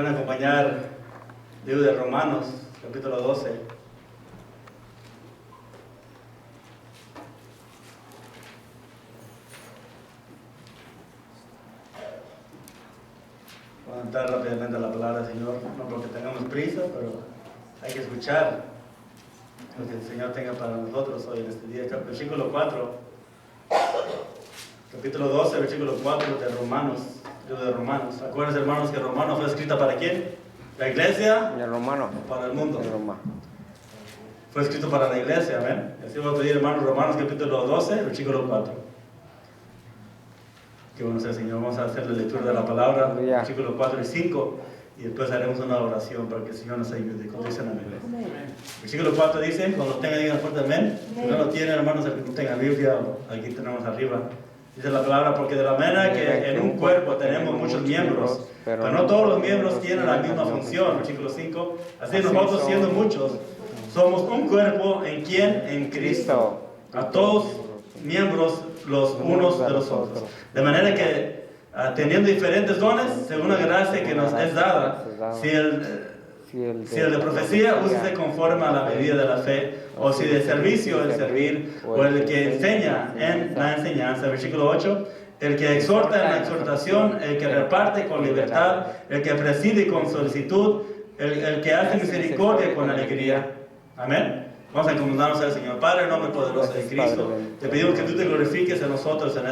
pueden acompañar, libro de Romanos, capítulo 12. Vamos a entrar rápidamente a la palabra del Señor, no porque tengamos prisa, pero hay que escuchar lo que el Señor tenga para nosotros hoy en este día. Versículo 4, capítulo 12, versículo 4 de Romanos, libro de Romanos. Acuérdense, hermanos, que Romanos fue escrita ¿para quién? ¿La iglesia? El romano. Para el mundo. El romano. Fue escrito para la iglesia, amén. Así vamos a pedir, hermanos, Romanos capítulo 12, versículo 4. Que bueno sea, Señor, vamos a hacer la lectura de la palabra, versículo 4 y 5, y después haremos una oración para que el Señor nos ayude. Cuando dicen amén. Versículo 4 dice, cuando tengan, digan fuerte amén. Si no lo tienen, hermanos, aquí no tengan Biblia, aquí tenemos arriba. Dice la palabra, porque de la manera que en un cuerpo tenemos muchos miembros, pero no todos los miembros tienen la misma función. Versículo 5, así nosotros siendo muchos, somos un cuerpo en quien, en Cristo, a todos miembros los unos de los otros. De manera que, teniendo diferentes dones, según la gracia que nos es dada, si el de profecía, úsese conforme a la medida de la fe, o si de servicio, el servir, o el que enseña en la enseñanza. Versículo 8, el que exhorta en la exhortación, el que reparte con libertad, el que preside con solicitud, el que hace misericordia con alegría. Amén. Vamos a encomendarnos al Señor. Padre, en nombre poderoso de Cristo, te pedimos que tú te glorifiques en nosotros en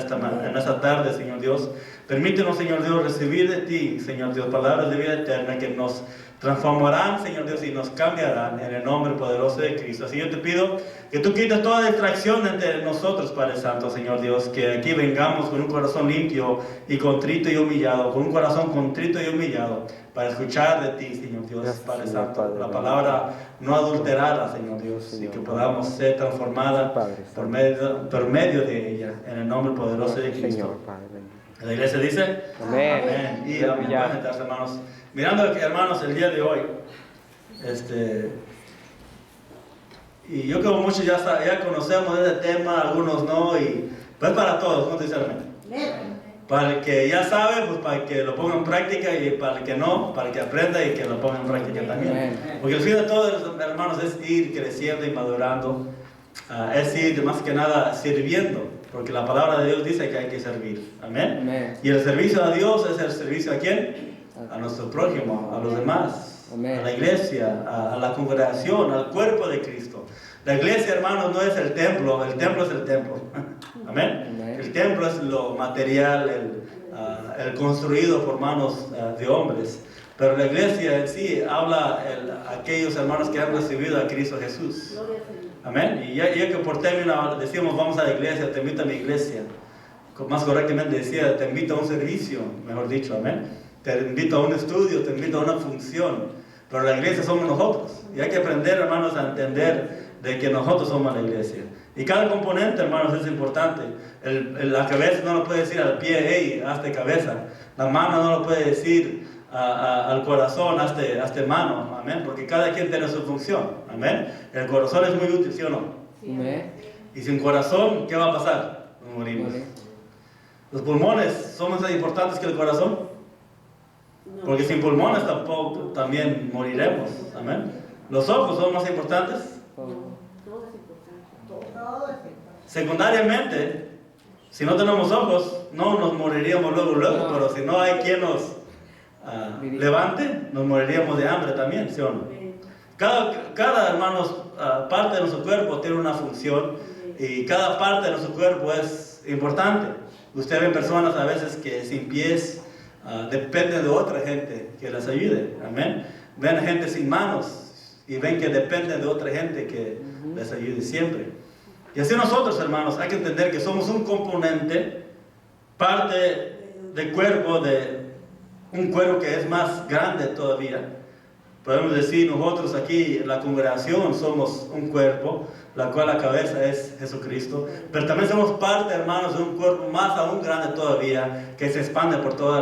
esta tarde, Señor Dios. Permítenos, Señor Dios, recibir de ti, Señor Dios, palabras de vida eterna que nos transformarán, Señor Dios, y nos cambiarán en el nombre poderoso de Cristo. Así yo te pido que tú quites toda distracción entre nosotros, Padre Santo, Señor Dios, que aquí vengamos con un corazón limpio y contrito y humillado, con un corazón contrito y humillado, para escuchar de ti, Señor Dios, Padre Santo, la palabra no adulterada, Señor Dios, y que podamos ser transformada por medio de ella, en el nombre poderoso de Cristo. La iglesia dice, amén. Y amén. Pueden sentarse, hermanos. Mirando aquí, hermanos, el día de hoy, y yo creo que muchos ya conocemos ese tema, algunos no, y pues para todos, ¿cómo te dice amén? Para el que ya sabe, pues para que lo ponga en práctica, y para el que no, para el que aprenda y que lo ponga en práctica también. Porque el fin de todos, hermanos, es ir creciendo y madurando, es ir más que nada sirviendo, porque la palabra de Dios dice que hay que servir. Amén. Y el servicio a Dios es el servicio ¿a quién? A nuestro prójimo, a los demás, a la iglesia, a la congregación, al cuerpo de Cristo. La iglesia, hermanos, no es el templo es el templo. Amén. El templo es lo material, el construido por manos de hombres. Pero la iglesia en sí habla a aquellos hermanos que han recibido a Cristo Jesús. Amén. Y ya que por término decimos vamos a la iglesia, te invito a mi iglesia. Más correctamente decía, te invito a un servicio, mejor dicho, amén. Te invito a un estudio, te invito a una función. Pero la iglesia somos nosotros. Y hay que aprender, hermanos, a entender de que nosotros somos la iglesia. Y cada componente, hermanos, es importante. La cabeza no lo puede decir al pie, hey, hazte cabeza. La mano no lo puede decir al corazón, hazte mano. Amén. Porque cada quien tiene su función. Amén. El corazón es muy útil, ¿sí o no? Sí. Y sin corazón, ¿qué va a pasar? Nos morimos. Los pulmones son más importantes que el corazón. Porque sin pulmones también moriremos. Amén. Los ojos son más importantes. Secundariamente, si no tenemos ojos, no nos moriríamos luego, pero si no hay quien nos levante, nos moriríamos de hambre también, ¿sí o no? Cada hermanos, parte de nuestro cuerpo tiene una función, y cada parte de nuestro cuerpo es importante. Usted ve personas a veces que sin pies dependen de otra gente que les ayude, amén. Ven gente sin manos y ven que dependen de otra gente que les ayude siempre. Y así nosotros, hermanos, hay que entender que somos un componente, parte del cuerpo, de un cuerpo que es más grande todavía. Podemos decir, nosotros aquí, la congregación, somos un cuerpo, la cual la cabeza es Jesucristo. Pero también somos parte, hermanos, de un cuerpo más aún grande todavía, que se expande por todo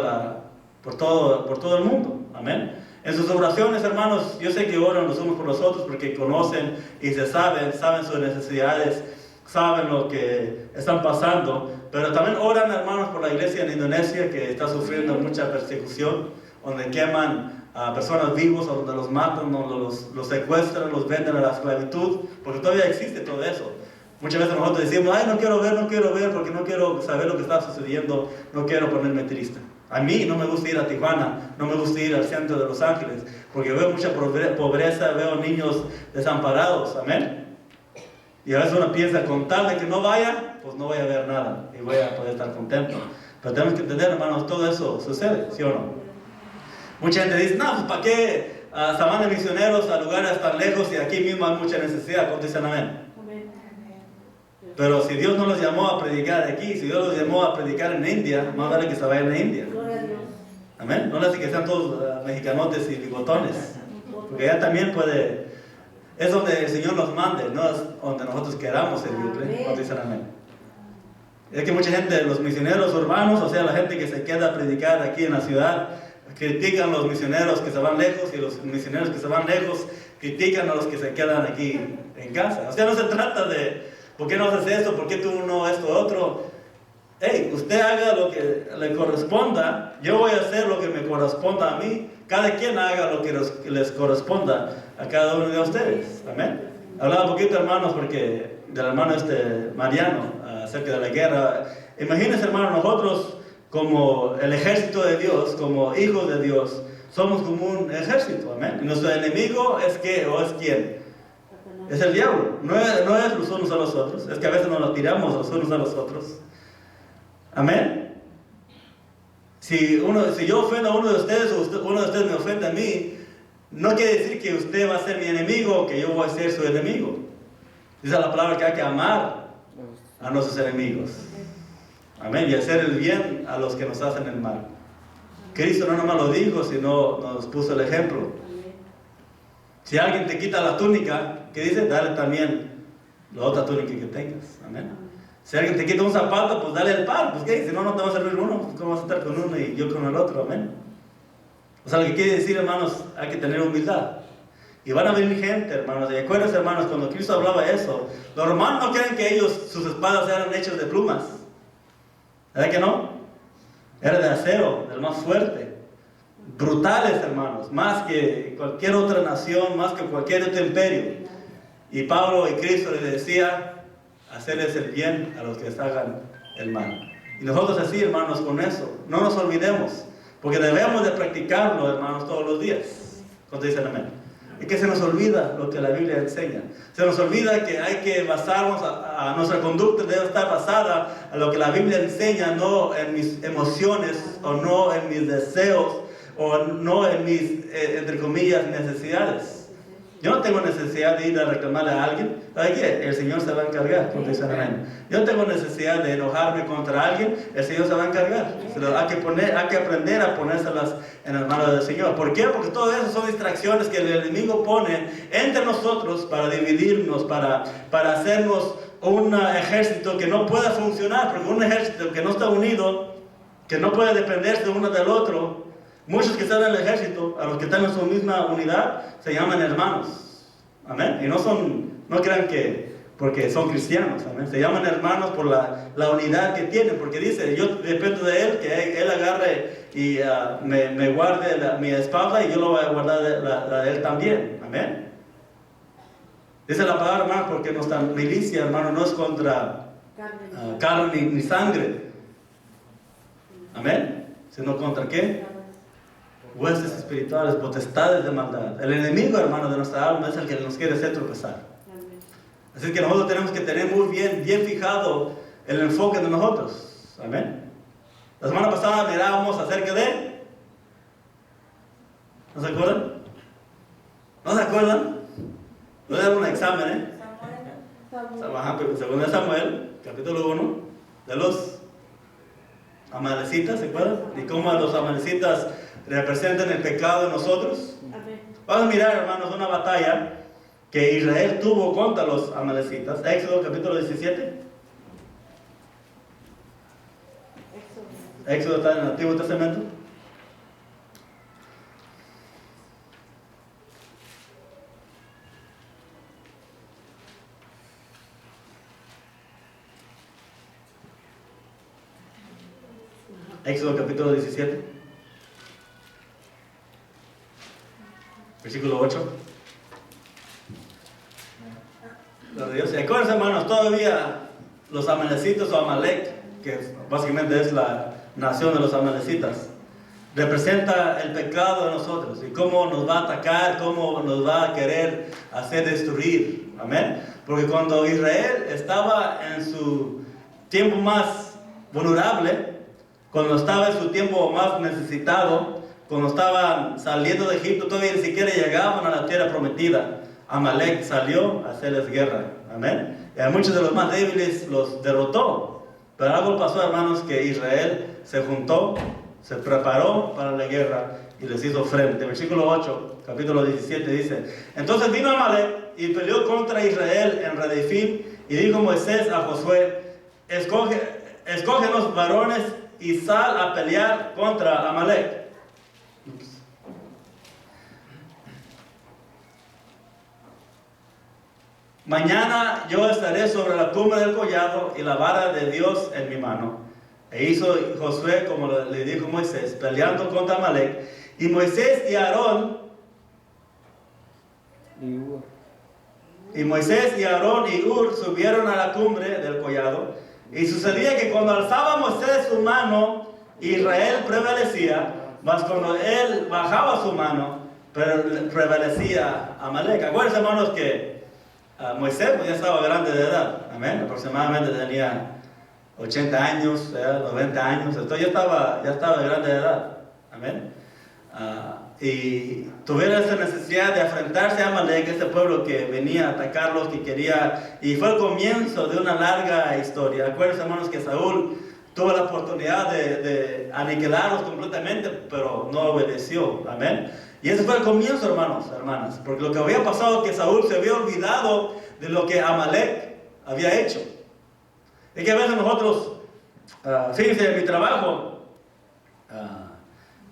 el mundo. Amén. En sus oraciones, hermanos, yo sé que oran los unos por los otros porque conocen y saben sus necesidades, saben lo que están pasando, pero también oran, hermanos, por la iglesia en Indonesia, que está sufriendo mucha persecución, donde queman a personas vivos, o donde los matan, o los secuestran, los venden a la esclavitud, porque todavía existe todo eso. Muchas veces nosotros decimos, ay, no quiero ver, porque no quiero saber lo que está sucediendo, no quiero ponerme triste. A mí no me gusta ir a Tijuana, no me gusta ir al centro de Los Ángeles, porque veo mucha pobreza, veo niños desamparados, amén. Y a veces uno piensa, con tal de que no vaya, pues no voy a ver nada, y voy a poder estar contento. Pero tenemos que entender, hermanos, todo eso sucede, ¿sí o no? Mucha gente dice, no, pues ¿para qué se van de misioneros a lugares tan lejos y aquí mismo hay mucha necesidad? ¿Cuántos dicen amén? Pero si Dios no los llamó a predicar aquí, si Dios los llamó a predicar en India, más vale que se vayan a India. Amén. No les dice que sean todos mexicanotes y bigotones, porque allá también puede, es donde el Señor nos mande, no es donde nosotros queramos servirle. ¿Cuántos dicen amén? Es que mucha gente, los misioneros urbanos, o sea, la gente que se queda a predicar aquí en la ciudad, critican a los misioneros que se van lejos, y los misioneros que se van lejos critican a los que se quedan aquí en casa. O sea, no se trata de, ¿por qué no haces esto? ¿Por qué tú no esto otro? Hey, usted haga lo que le corresponda, yo voy a hacer lo que me corresponda a mí, cada quien haga lo que les corresponda a cada uno de ustedes. Amén. Hablaba un poquito, hermanos, porque del hermano Mariano, acerca de la guerra. Imagínense, hermanos, nosotros como el ejército de Dios, como hijos de Dios, somos como un ejército, amén. Y nuestro enemigo es ¿qué o es quién? Es el diablo. No es los unos a los otros, es que a veces nos lo tiramos los unos a los otros. Amén. Si yo ofendo a uno de ustedes, o uno de ustedes me ofende a mí, no quiere decir que usted va a ser mi enemigo o que yo voy a ser su enemigo. Dice la palabra que hay que amar a nuestros enemigos. Amén. Y hacer el bien a los que nos hacen el mal. Cristo no nomás lo dijo, sino nos puso el ejemplo. Si alguien te quita la túnica, ¿qué dice? Dale también la otra túnica que tengas. Amén. Si alguien te quita un zapato, pues dale el par. Pues ¿qué? Si no, no te va a servir uno. Pues ¿cómo vas a estar con uno y yo con el otro? Amén. O sea, lo que quiere decir, hermanos, hay que tener humildad. Y van a venir gente, hermanos. Y acuérdense, hermanos, cuando Cristo hablaba eso, los romanos no creen que sus espadas eran hechas de plumas. ¿Verdad que no? Era de acero, del más fuerte. Brutales, hermanos. Más que cualquier otra nación, más que cualquier otro imperio. Y Pablo y Cristo les decía, hacerles el bien a los que les hagan el mal. Y nosotros así, hermanos, con eso, no nos olvidemos. Porque debemos de practicarlo, hermanos, todos los días. Cuando dicen amén. Es que se nos olvida lo que la Biblia enseña. Se nos olvida que hay que basarnos a nuestra conducta, debe estar basada a lo que la Biblia enseña, no en mis emociones, o no en mis deseos, o no en mis, entre comillas, necesidades. Yo no tengo necesidad de ir a reclamarle a alguien. ¿Sabe qué? El Señor se va a encargar. Yo no tengo necesidad de enojarme contra alguien. El Señor se va a encargar. Hay que aprender a ponérselas en las manos del Señor. ¿Por qué? Porque todo eso son distracciones que el enemigo pone entre nosotros para dividirnos, para hacernos un ejército que no pueda funcionar. Porque un ejército que no está unido, que no puede dependerse uno del otro. Muchos que están en el ejército, a los que están en su misma unidad, se llaman hermanos. Amén. Y no crean que porque son cristianos. Amén. Se llaman hermanos por la unidad que tienen. Porque dice, yo dependo de él, que él agarre y me guarde mi espada, y yo lo voy a guardar la de él también. Amén. Dice la palabra, hermano, porque nuestra milicia, hermano, no es contra carne ni sangre. Amén. Sino contra ¿qué? Huestes espirituales, potestades de maldad. El enemigo, hermano, de nuestra alma es el que nos quiere hacer tropezar. Así que nosotros tenemos que tener muy bien fijado el enfoque de nosotros. Amén. La semana pasada mirábamos acerca de... ¿No se acuerdan? ¿No se acuerdan? Voy a dar un examen, Según Samuel, capítulo 1, de los amalecitas, ¿se acuerdan? Y cómo los amalecitas representan el pecado de nosotros. Vamos a mirar, hermanos, una batalla que Israel tuvo contra los amalecitas. Éxodo capítulo 17. Éxodo está en el Antiguo Testamento. Éxodo capítulo 17. versículo 8. Gloria a Dios. Y acuérdense, hermanos, todavía los amalecitas o Amalek, que básicamente es la nación de los amalecitas, representa el pecado de nosotros y cómo nos va a atacar, cómo nos va a querer hacer destruir. Amén. Porque cuando Israel estaba en su tiempo más vulnerable, cuando estaba en su tiempo más necesitado, cuando estaban saliendo de Egipto, todavía ni siquiera llegaban a la tierra prometida, Amalek salió a hacerles guerra. Amén. Y a muchos de los más débiles los derrotó. Pero algo pasó, hermanos, que Israel se juntó, se preparó para la guerra y les hizo frente. Versículo 8, capítulo 17 dice: entonces vino Amalek y peleó contra Israel en Redefim, y dijo Moisés a Josué: escógenos varones y sal a pelear contra Amalek. Mañana yo estaré sobre la cumbre del collado y la vara de Dios en mi mano. E hizo Josué como le dijo Moisés, peleando contra Amalek. Y Moisés y Aarón y Ur subieron a la cumbre del collado. Y sucedía que cuando alzaba Moisés su mano, Israel prevalecía, mas cuando él bajaba su mano, prevalecía Amalek. Acuérdense, hermanos, que Moisés pues, ya estaba grande de edad. Amén. Aproximadamente tenía 80 años, 90 años. Entonces ya estaba grande de edad. Amén. Y tuvieron esa necesidad de enfrentarse a Amalek, ese pueblo que venía a atacarlos, que quería, y fue el comienzo de una larga historia. Acuérdense, hermanos, que Saúl tuvo la oportunidad de aniquilarlos completamente, pero no obedeció. Amén. Y ese fue el comienzo, hermanos, hermanas, porque lo que había pasado es que Saúl se había olvidado de lo que Amalek había hecho. Es que a veces nosotros, fíjense, en mi trabajo,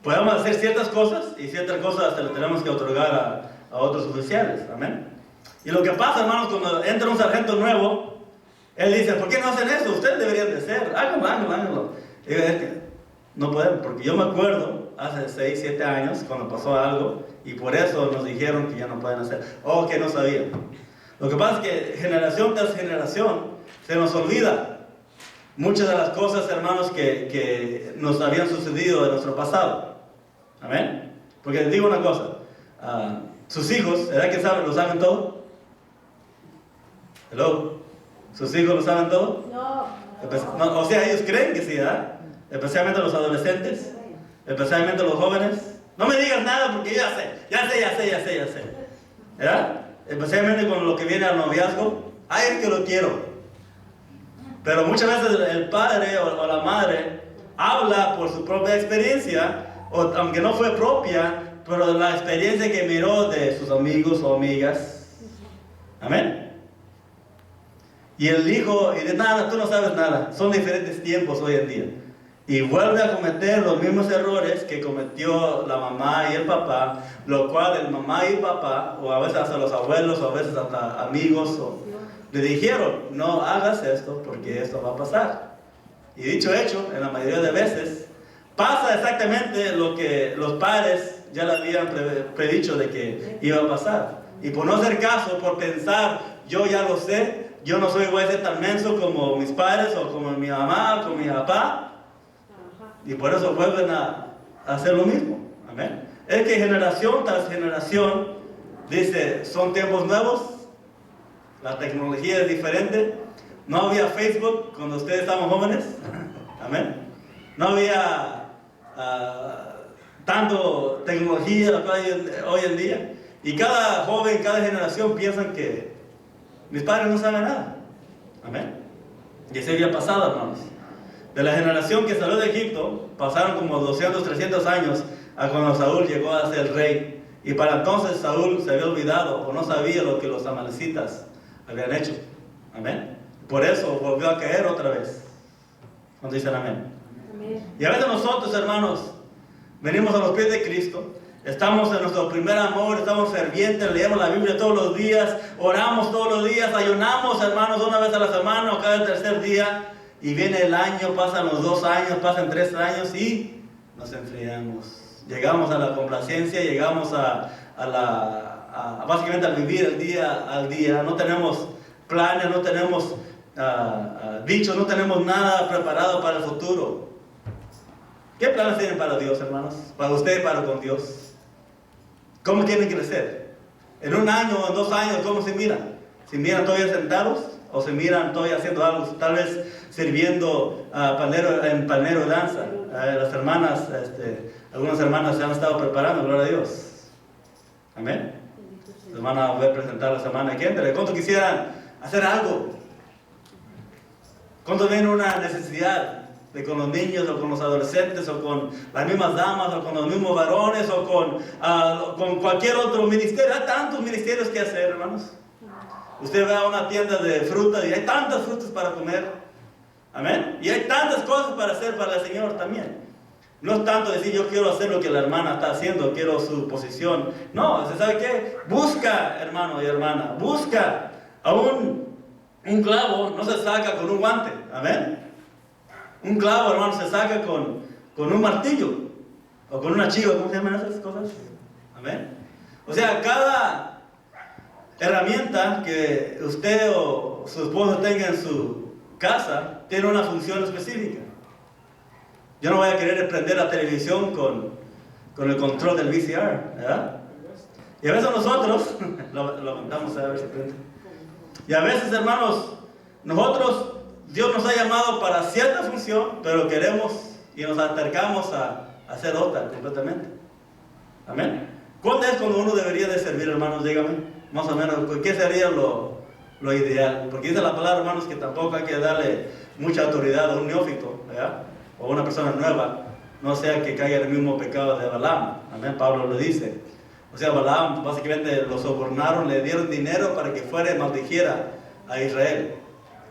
podemos hacer ciertas cosas y ciertas cosas se las tenemos que otorgar a otros oficiales. Amén. Y lo que pasa, hermanos, cuando entra un sargento nuevo, él dice: ¿por qué no hacen eso? Ustedes deberían de hacer, háganlo. Y digo, es que no podemos, porque yo me acuerdo hace 6, 7 años cuando pasó algo y por eso nos dijeron que ya no pueden hacer, o que no sabían. Lo que pasa es que generación tras generación se nos olvida muchas de las cosas, hermanos, que nos habían sucedido en nuestro pasado. Amén. Porque les digo una cosa, sus hijos, ¿verdad que saben? ¿Lo saben todo? Hello. ¿Sus hijos lo saben todo? No. O sea, ellos creen que sí, ¿verdad? Especialmente los adolescentes, especialmente los jóvenes. No me digas nada porque yo ya sé. ¿Verdad? Especialmente con lo que viene al noviazgo. Ay, es que lo quiero. Pero muchas veces el padre o la madre habla por su propia experiencia, o aunque no fue propia, pero la experiencia que miró de sus amigos o amigas. Amén. Y el hijo, y de nada, tú no sabes nada. Son diferentes tiempos hoy en día. Y vuelve a cometer los mismos errores que cometió la mamá y el papá, lo cual el mamá y el papá, o a veces hasta los abuelos, o a veces hasta amigos, le dijeron: no hagas esto porque esto va a pasar. Y dicho hecho, en la mayoría de veces, pasa exactamente lo que los padres ya le habían predicho de que iba a pasar. Y por no hacer caso, por pensar, yo ya lo sé, yo no voy a ser tan menso como mis padres, o como mi mamá, o como mi papá. Y por eso vuelven a hacer lo mismo. Amén. Es que generación tras generación dice: son tiempos nuevos, la tecnología es diferente. No había Facebook cuando ustedes estaban jóvenes. Amén. No había tanto tecnología hoy en día. Y cada joven, cada generación piensan que mis padres no saben nada. Amén. Y eso había pasado, hermanos. De la generación que salió de Egipto, pasaron como 200, 300 años a cuando Saúl llegó a ser rey. Y para entonces Saúl se había olvidado o no sabía lo que los amalecitas habían hecho. Amén. Por eso volvió a caer otra vez. Cuando dicen amén. Amén. Y a veces nosotros, hermanos, venimos a los pies de Cristo. Estamos en nuestro primer amor, estamos fervientes, leemos la Biblia todos los días, oramos todos los días, ayunamos, hermanos, una vez a la semana o cada tercer día. Y viene el año, pasan los 2 años, pasan 3 años y nos enfriamos. Llegamos a la complacencia, llegamos a básicamente a vivir el día al día. No tenemos planes, no tenemos dichos, no tenemos nada preparado para el futuro. ¿Qué planes tienen para Dios, hermanos? Para usted y para con Dios. ¿Cómo quieren crecer? ¿En 1 año o en 2 años cómo se miran? ¿Se miran todavía sentados? ¿O se miran todavía haciendo algo? Tal vez sirviendo en panero de danza. Las hermanas, algunas hermanas se han estado preparando, gloria a Dios. Amén. Les van a ver presentar la semana que entra. ¿Cuánto quisieran hacer algo? ¿Cuánto ven una necesidad? Con los niños, o con los adolescentes, o con las mismas damas, o con los mismos varones, o con cualquier otro ministerio. Hay tantos ministerios que hacer, hermanos. Usted va a una tienda de frutas y hay tantas frutas para comer. Amén. Y hay tantas cosas para hacer para el Señor también. No es tanto decir yo quiero hacer lo que la hermana está haciendo, quiero su posición. No, ¿se sabe qué? Busca, hermano y hermana, busca. Aún un clavo no se saca con un guante. Amén. Un clavo, hermano, se saca con un martillo o con una chiva. ¿Cómo se llaman esas cosas? Amén. O sea, cada herramienta que usted o su esposo tenga en su casa tiene una función específica. Yo no voy a querer prender la televisión con el control del VCR, ¿verdad? Y a veces nosotros lo aguantamos a ver si prende. Y a veces, hermanos, nosotros, Dios nos ha llamado para cierta función, pero queremos y nos acercamos a hacer otra completamente. Amén. ¿Cuándo es cuando uno debería de servir, hermanos? Dígame, más o menos, ¿qué sería lo ideal? Porque dice la palabra, hermanos, que tampoco hay que darle mucha autoridad a un neófito, ¿verdad? O a una persona nueva, no sea que caiga en el mismo pecado de Balaam. Amén, Pablo lo dice. O sea, Balaam básicamente lo sobornaron, le dieron dinero para que fuera y maldijera a Israel.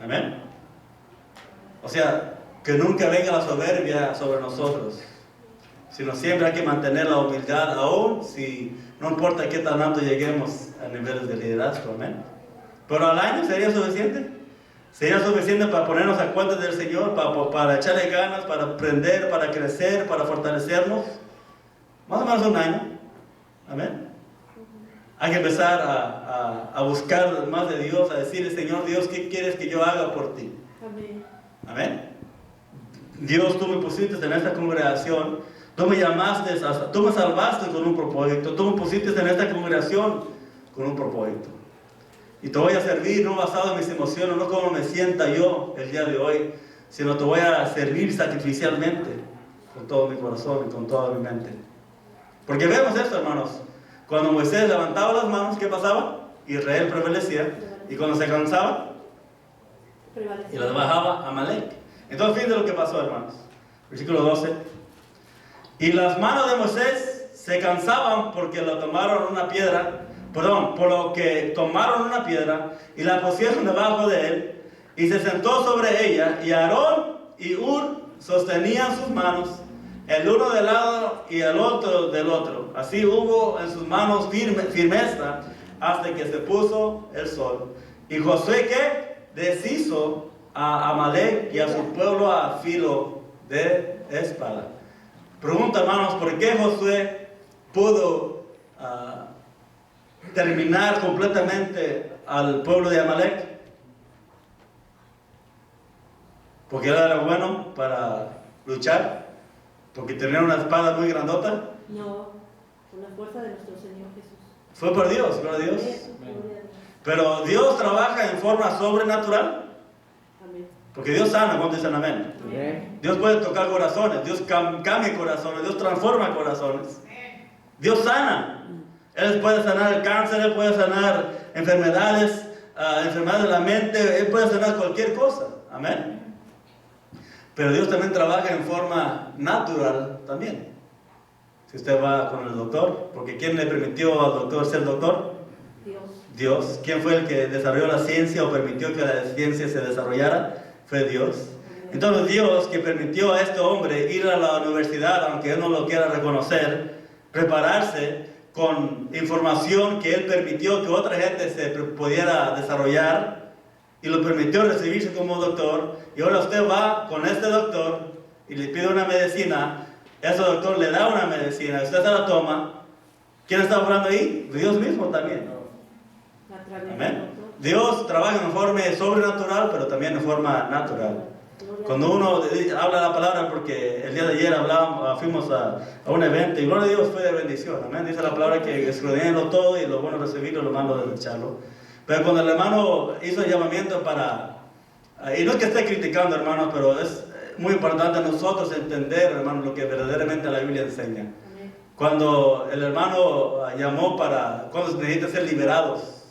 Amén. O sea, que nunca venga la soberbia sobre nosotros, sino siempre hay que mantener la humildad, aún si no importa qué tan alto lleguemos a niveles de liderazgo. Amén. Pero al año sería suficiente. Sería suficiente para ponernos a cuenta del Señor, para echarle ganas, para aprender, para crecer, para fortalecernos. Más o menos 1 año. Amén. Hay que empezar a buscar más de Dios, a decirle, Señor Dios, ¿qué quieres que yo haga por ti? Amén. Amén. Dios, tú me pusiste en esta congregación, tú me llamaste, tú me salvaste con un propósito, tú me pusiste en esta congregación con un propósito. Y te voy a servir no basado en mis emociones, no como me sienta yo el día de hoy, sino te voy a servir sacrificialmente con todo mi corazón y con toda mi mente. Porque vemos esto, hermanos. Cuando Moisés levantaba las manos, ¿qué pasaba? Israel prevalecía. Y cuando se cansaba, y las bajaba Amalek. Entonces, fíjense lo que pasó, hermanos. Versículo 12. Y las manos de Moisés se cansaban porque lo tomaron una piedra. Por lo que tomaron una piedra y la pusieron debajo de él y se sentó sobre ella, y Aarón y Hur sostenían sus manos, el uno del lado y el otro del otro. Así hubo en sus manos firmeza hasta que se puso el sol. Y Josué, ¿qué? Deshizo a Amalek y a su pueblo a filo de espada. Pregunta, hermanos, ¿por qué Josué pudo terminar completamente al pueblo de Amalek? Porque él era bueno para luchar, porque tenía una espada muy grandota. No, con la fuerza de nuestro Señor Jesús. Fue por Dios, gloria a Dios. Pero Dios trabaja en forma sobrenatural. Amén. Porque Dios sana, cuando dicen amén. Amén. Dios puede tocar corazones, Dios cambia corazones, Dios transforma corazones. Dios sana. Él puede sanar el cáncer, Él puede sanar enfermedades, enfermedades de la mente, Él puede sanar cualquier cosa. Amén. Pero Dios también trabaja en forma natural también. Si usted va con el doctor, porque ¿quién le permitió al doctor ser doctor? Dios. Dios. ¿Quién fue el que desarrolló la ciencia o permitió que la ciencia se desarrollara? Fue Dios. Entonces Dios, que permitió a este hombre ir a la universidad, aunque él no lo quiera reconocer, prepararse con información que él permitió que otra gente se pudiera desarrollar, y lo permitió recibirse como doctor, y ahora usted va con este doctor y le pide una medicina, ese doctor le da una medicina, usted se la toma, ¿Quién está obrando ahí? Dios mismo también. A través de Amén. nosotros. Dios trabaja en forma sobrenatural, pero también en forma natural. Cuando uno habla la palabra, porque el día de ayer fuimos a un evento y gloria a Dios fue de bendición. Amén. Dice la palabra que escudriñenlo todo y lo bueno recibirlo, lo malo desecharlo. Pero cuando el hermano hizo el llamamiento y no es que esté criticando, hermanos, pero es muy importante a nosotros entender, hermanos, lo que verdaderamente la Biblia enseña. Amén. Cuando el hermano llamó cuando se necesita ser liberados.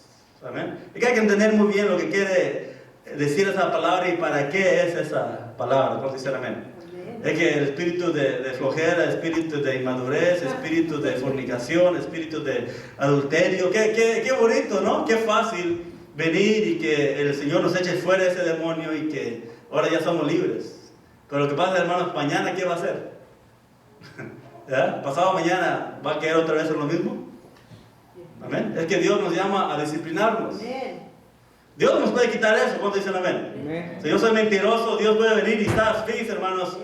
Amén. Y que hay que entender muy bien lo que quiere decir esa palabra y para qué es esa palabra. ¿Cómo dicen amén? Amén. Es que el espíritu de flojera, espíritu de inmadurez, espíritu de fornicación, espíritu de adulterio. Qué bonito, ¿no? Qué fácil venir y que el Señor nos eche fuera ese demonio y que ahora ya somos libres. Pero lo que pasa, hermanos, mañana, ¿qué va a hacer? ¿Ya? Pasado mañana, ¿va a caer otra vez en lo mismo? Amén. Es que Dios nos llama a disciplinarnos. Amén. Dios nos puede quitar eso. ¿Cuántos dicen amén? Amén. Si yo soy mentiroso, Dios puede venir y está, fíjense, hermanos,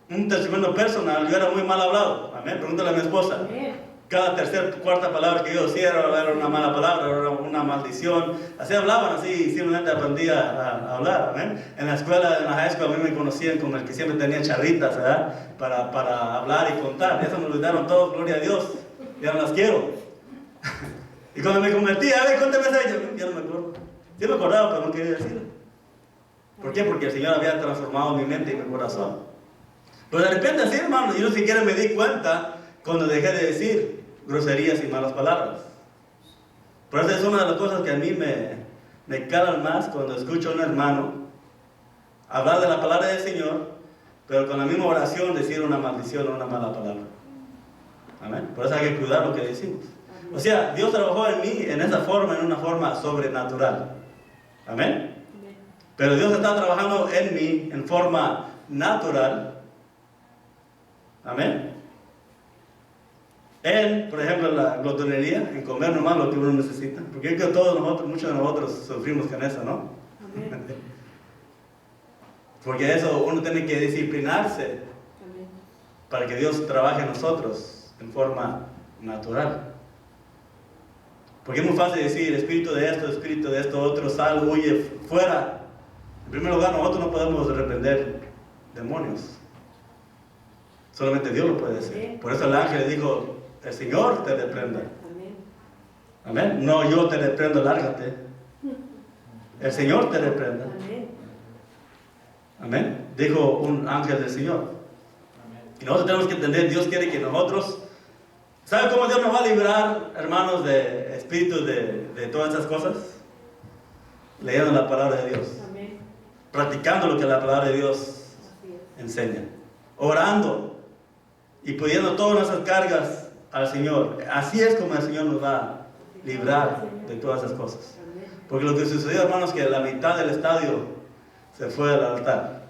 un testimonio personal. Yo era muy mal hablado. Amén. Pregúntale a mi esposa. Amén. Cada tercera, cuarta palabra que yo decía era una mala palabra, era una maldición. Así hablaban, así simplemente aprendí a hablar. Amén. En la escuela, en la high school, a mí me conocían como el que siempre tenía charritas, ¿verdad? Para hablar y contar. Eso me olvidaron todos, gloria a Dios. Ya no las quiero. Y cuando me convertí, a ver, cuéntame esa, ya no me acuerdo. Yo me acordaba, pero no quería decirlo. ¿Por qué? Porque el Señor había transformado mi mente y mi corazón. Pero de repente así, hermano, yo ni siquiera me di cuenta cuando dejé de decir groserías y malas palabras. Por eso es una de las cosas que a mí me calan más cuando escucho a un hermano hablar de la palabra del Señor, pero con la misma oración decir una maldición o una mala palabra. Amén. Por eso hay que cuidar lo que decimos. O sea, Dios trabajó en mí en esa forma, en una forma sobrenatural. Amén. Amén. Pero Dios está trabajando en mí en forma natural. Amén. Por ejemplo, la glotonería, en comer nomás lo que uno necesita. Porque es que muchos de nosotros sufrimos con eso, ¿no? Amén. Porque eso uno tiene que disciplinarse Amén. para que Dios trabaje en nosotros en forma natural. Porque es muy fácil decir, espíritu de esto, otro, sal, huye, fuera. En primer lugar, nosotros no podemos reprender demonios. Solamente Dios lo puede hacer. Por eso el ángel le dijo, el Señor te reprenda. Amén. Amén. No, yo te reprendo, lárgate. El Señor te reprenda. Amén. Amén. Dijo un ángel del Señor. Y nosotros tenemos que entender, Dios quiere que nosotros... ¿Sabe cómo Dios nos va a librar, hermanos, de espíritus de todas esas cosas? Leyendo la palabra de Dios. Amén. Practicando lo que la palabra de Dios Así es. enseña. Orando y pidiendo todas nuestras cargas al Señor. Así es como el Señor nos va a librar de todas esas cosas. Amén. Porque lo que sucedió, hermanos, que la mitad del estadio se fue al altar.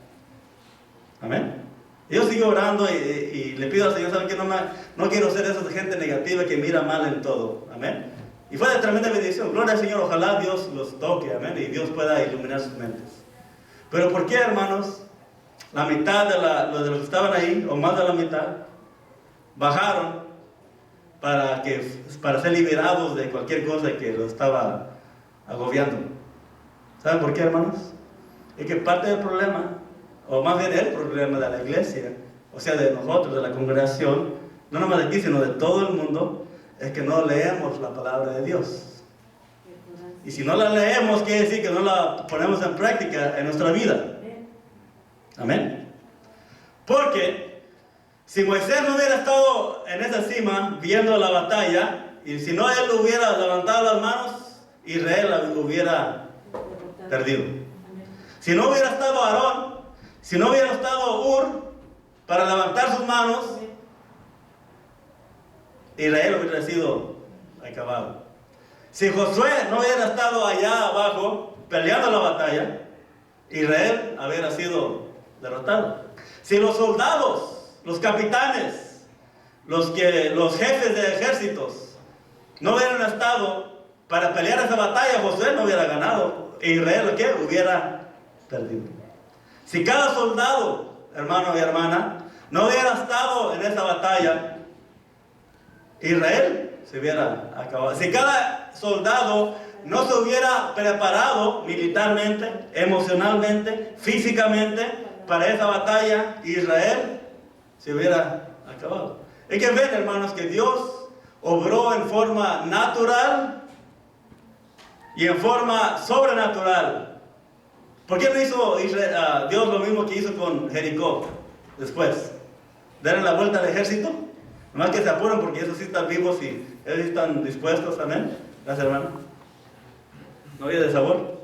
Amén. Yo sigo orando y le pido al Señor, ¿saben qué? No quiero ser esa gente negativa que mira mal en todo. Amén. Y fue de tremenda bendición. Gloria al Señor, ojalá Dios los toque. Amén. Y Dios pueda iluminar sus mentes. Pero ¿por qué, hermanos? La mitad de los que estaban ahí, o más de la mitad, bajaron para ser liberados de cualquier cosa que los estaba agobiando. ¿Saben por qué, hermanos? Es que parte del problema, o más bien el problema de la iglesia, o sea, de nosotros, de la congregación, no nomás de aquí, sino de todo el mundo, es que no leemos la palabra de Dios. Y si no la leemos, quiere decir que no la ponemos en práctica en nuestra vida. Amén. Porque si Moisés no hubiera estado en esa cima viendo la batalla, y si no él hubiera levantado las manos, Israel hubiera perdido. Si no hubiera estado Aarón, si no hubiera estado Ur para levantar sus manos, Israel hubiera sido acabado. Si Josué no hubiera estado allá abajo peleando la batalla, Israel hubiera sido derrotado. Si los soldados, los capitanes, los jefes de ejércitos no hubieran estado para pelear esa batalla, Josué no hubiera ganado. Israel, ¿qué? Hubiera perdido. Si cada soldado, hermano y hermana, no hubiera estado en esa batalla, Israel se hubiera acabado. Si cada soldado no se hubiera preparado militarmente, emocionalmente, físicamente para esa batalla, Israel se hubiera acabado. Hay que ver, hermanos, que Dios obró en forma natural y en forma sobrenatural. ¿Por qué no hizo Dios lo mismo que hizo con Jericó después? ¿Darle la vuelta al ejército? Nomás que se apuran porque esos sí están vivos y ellos sí están dispuestos. Amén. Gracias, hermano. ¿No había de sabor?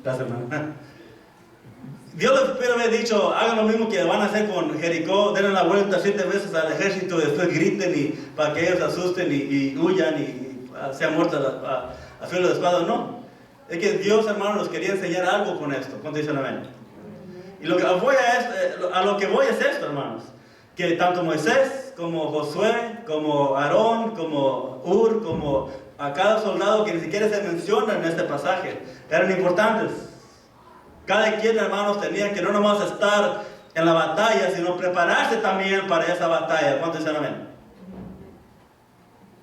Gracias, hermano. Dios les puede haber dicho, hagan lo mismo que van a hacer con Jericó, den la vuelta 7 veces al ejército, después griten y para que ellos se asusten y huyan y sean muertos a filo de espada. No. Es que Dios, hermano, nos quería enseñar algo con esto. ¿Cuánto dicen amén? Y a lo que voy es esto, hermanos. Que tanto Moisés, como Josué, como Aarón, como Ur, como a cada soldado que ni siquiera se menciona en este pasaje, eran importantes. Cada quien, hermanos, tenía que no nomás estar en la batalla, sino prepararse también para esa batalla. ¿Cuánto dicen amén?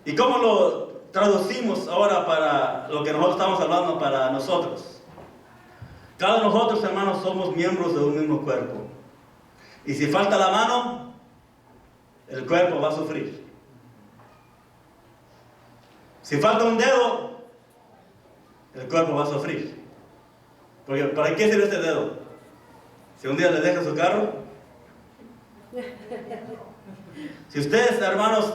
¿Y cómo lo traducimos ahora para lo que nosotros estamos hablando para nosotros? Cada uno de nosotros, hermanos, somos miembros de un mismo cuerpo. Y si falta la mano, el cuerpo va a sufrir. Si falta un dedo, el cuerpo va a sufrir. Porque ¿para qué sirve este dedo? Si un día le deja su carro. Si ustedes, hermanos,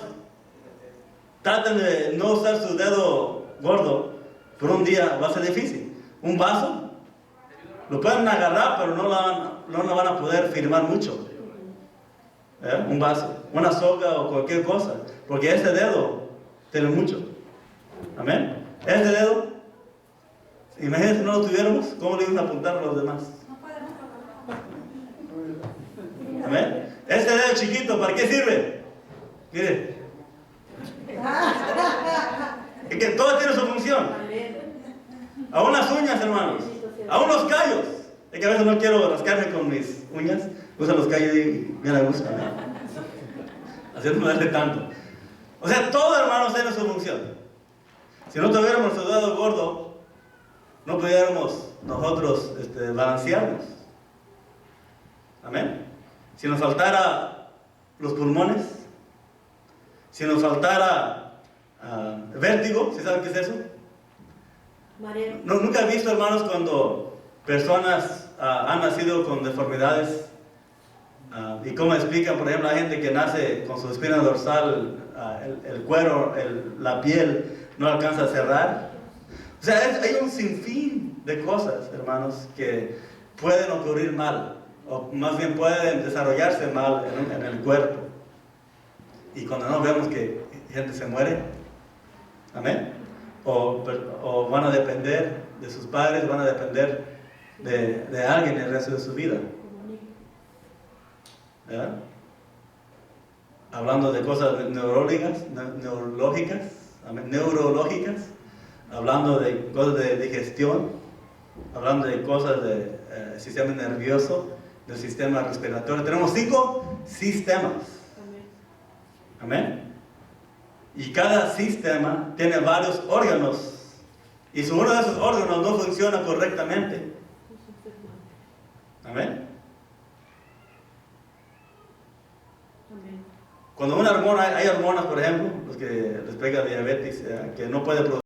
tratan de no usar su dedo gordo, por un día va a ser difícil. Un vaso, lo pueden agarrar, pero no lo van a poder firmar mucho. Un vaso, una soga o cualquier cosa, porque este dedo tiene mucho. Amén. Este dedo, imagínense si no lo tuviéramos, ¿cómo le iban a apuntar a los demás? Amén. Este dedo chiquito, ¿para qué sirve? Mire. Es que todo tiene su función. A unas uñas, hermanos, a unos callos. Es que a veces no quiero rascarme con mis uñas, uso los callos y me da gusto. Así no me darle tanto. O sea, todo, hermanos, tiene su función. Si no tuviéramos el dedo gordo, no pudiéramos nosotros balancearnos. Amén. Si nos faltara los pulmones, si nos faltara vértigo, ¿sí saben qué es eso? Nunca he visto, hermanos, cuando personas han nacido con deformidades y cómo explican, por ejemplo, la gente que nace con su espina dorsal, el cuero, la piel no alcanza a cerrar. O sea, hay un sinfín de cosas, hermanos, que pueden ocurrir mal, o más bien pueden desarrollarse mal en el cuerpo. Y cuando no vemos que gente se muere, amén, o van a depender de sus padres, van a depender de alguien el resto de su vida. ¿Verdad? Hablando de cosas neurológicas, hablando de cosas de digestión, hablando de cosas del sistema nervioso, del sistema respiratorio. Tenemos 5 sistemas. Amén. Y cada sistema tiene varios órganos. Y si uno de esos órganos no funciona correctamente, amén. Cuando una hormona, hay hormonas, por ejemplo, los que les pega diabetes, que no puede producir